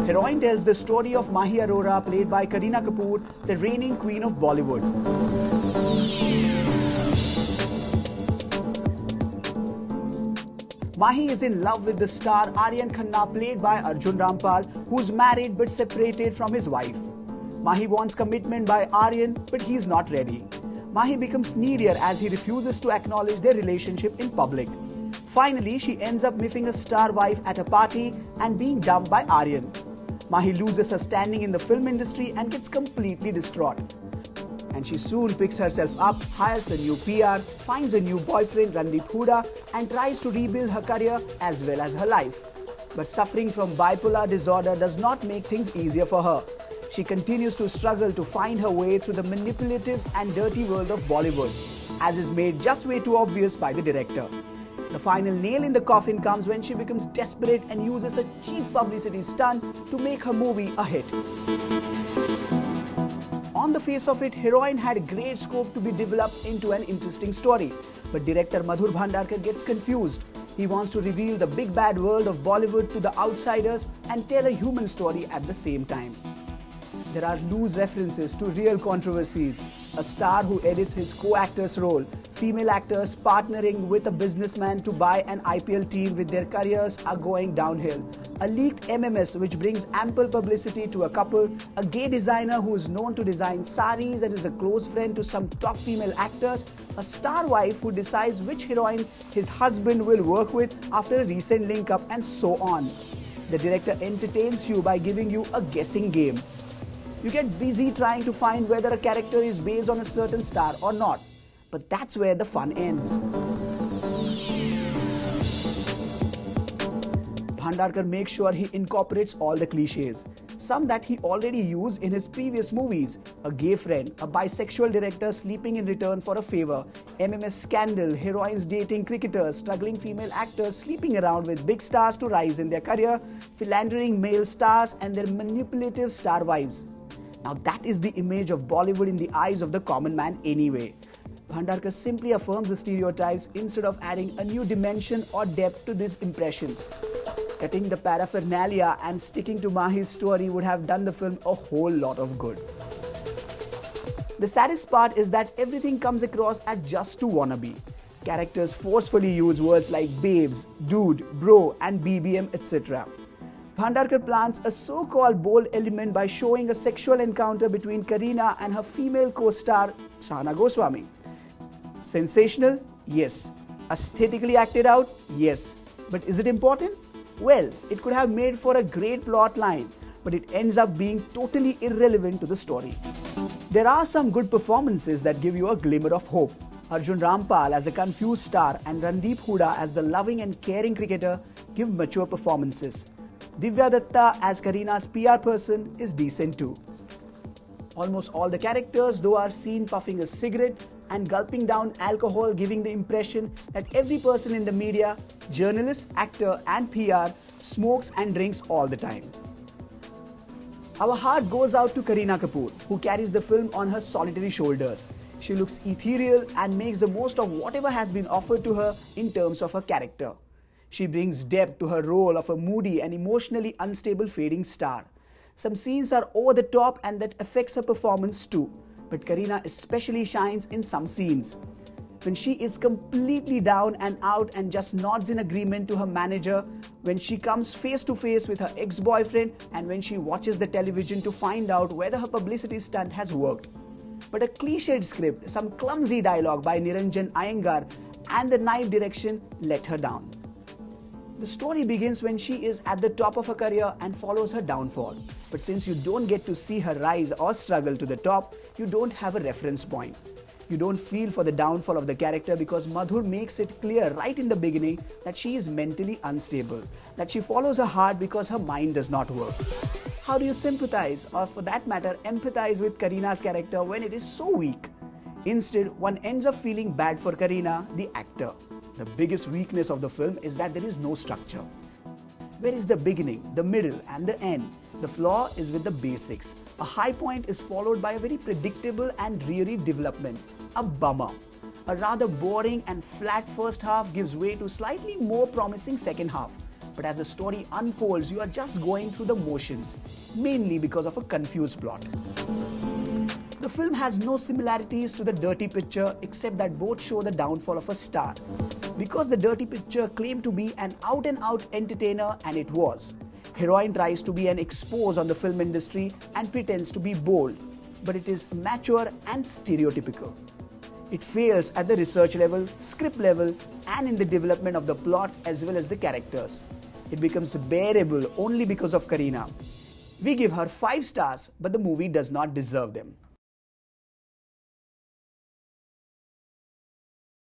Heroine tells the story of Mahi Arora, played by Kareena Kapoor, the reigning queen of Bollywood. Mahi is in love with the star Aryan Khanna, played by Arjun Rampal, who's married but separated from his wife. Mahi wants commitment by Aryan, but he's not ready. Mahi becomes needier as he refuses to acknowledge their relationship in public. Finally, she ends up miffing a star wife at a party and being dumped by Aryan. Mahi loses her standing in the film industry and gets completely distraught. And she soon picks herself up, hires a new PR, finds a new boyfriend, Randeep Hooda, and tries to rebuild her career as well as her life. But suffering from bipolar disorder does not make things easier for her. She continues to struggle to find her way through the manipulative and dirty world of Bollywood, as is made just way too obvious by the director. The final nail in the coffin comes when she becomes desperate and uses a cheap publicity stunt to make her movie a hit. On the face of it, Heroine had great scope to be developed into an interesting story, but director Madhur Bhandarkar gets confused. He wants to reveal the big bad world of Bollywood to the outsiders and tell a human story at the same time. There are loose references to real controversies, a star who edits his co-actor's role, female actors partnering with a businessman to buy an IPL team with their careers are going downhill, a leaked MMS which brings ample publicity to a couple, a gay designer who is known to design saris and is a close friend to some top female actors, a star wife who decides which heroine his husband will work with after a recent link-up, and so on. The director entertains you by giving you a guessing game. You get busy trying to find whether a character is based on a certain star or not. But that's where the fun ends. Bhandarkar makes sure he incorporates all the cliches. Some that he already used in his previous movies. A gay friend, a bisexual director sleeping in return for a favor, MMS scandal, heroines dating cricketers, struggling female actors sleeping around with big stars to rise in their career, philandering male stars and their manipulative star wives. Now that is the image of Bollywood in the eyes of the common man anyway. Bhandarkar simply affirms the stereotypes instead of adding a new dimension or depth to these impressions. Cutting the paraphernalia and sticking to Mahi's story would have done the film a whole lot of good. The saddest part is that everything comes across as just too wannabe. Characters forcefully use words like babes, dude, bro and BBM, etc. Bhandarkar plants a so-called bold element by showing a sexual encounter between Kareena and her female co-star Shana Goswami. Sensational? Yes. Aesthetically acted out? Yes. But is it important? Well, it could have made for a great plot line, but it ends up being totally irrelevant to the story. There are some good performances that give you a glimmer of hope. Arjun Rampal as a confused star and Randeep Hooda as the loving and caring cricketer give mature performances. Divya Datta as Kareena's PR person is decent too. Almost all the characters though are seen puffing a cigarette and gulping down alcohol, giving the impression that every person in the media, journalist, actor and PR smokes and drinks all the time. Our heart goes out to Kareena Kapoor, who carries the film on her solitary shoulders. She looks ethereal and makes the most of whatever has been offered to her in terms of her character. She brings depth to her role of a moody and emotionally unstable fading star. Some scenes are over the top and that affects her performance too. But Kareena especially shines in some scenes. When she is completely down and out and just nods in agreement to her manager, when she comes face to face with her ex-boyfriend, and when she watches the television to find out whether her publicity stunt has worked. But a cliched script, some clumsy dialogue by Niranjan Iyengar and the naive direction let her down. The story begins when she is at the top of her career and follows her downfall. But since you don't get to see her rise or struggle to the top, you don't have a reference point. You don't feel for the downfall of the character because Madhur makes it clear right in the beginning that she is mentally unstable, that she follows her heart because her mind does not work. How do you sympathize or for that matter empathize with Kareena's character when it is so weak? Instead, one ends up feeling bad for Kareena, the actor. The biggest weakness of the film is that there is no structure. Where is the beginning, the middle and the end? The flaw is with the basics. A high point is followed by a very predictable and dreary development, a bummer. A rather boring and flat first half gives way to slightly more promising second half. but as the story unfolds, you are just going through the motions, mainly because of a confused plot. The film has no similarities to The Dirty Picture except that both show the downfall of a star. Because The Dirty Picture claimed to be an out-and-out entertainer, and it was. Heroine tries to be an expose on the film industry and pretends to be bold, but it is mature and stereotypical. It fails at the research level, script level, and in the development of the plot as well as the characters. It becomes bearable only because of Kareena. We give her 5 stars, but the movie does not deserve them.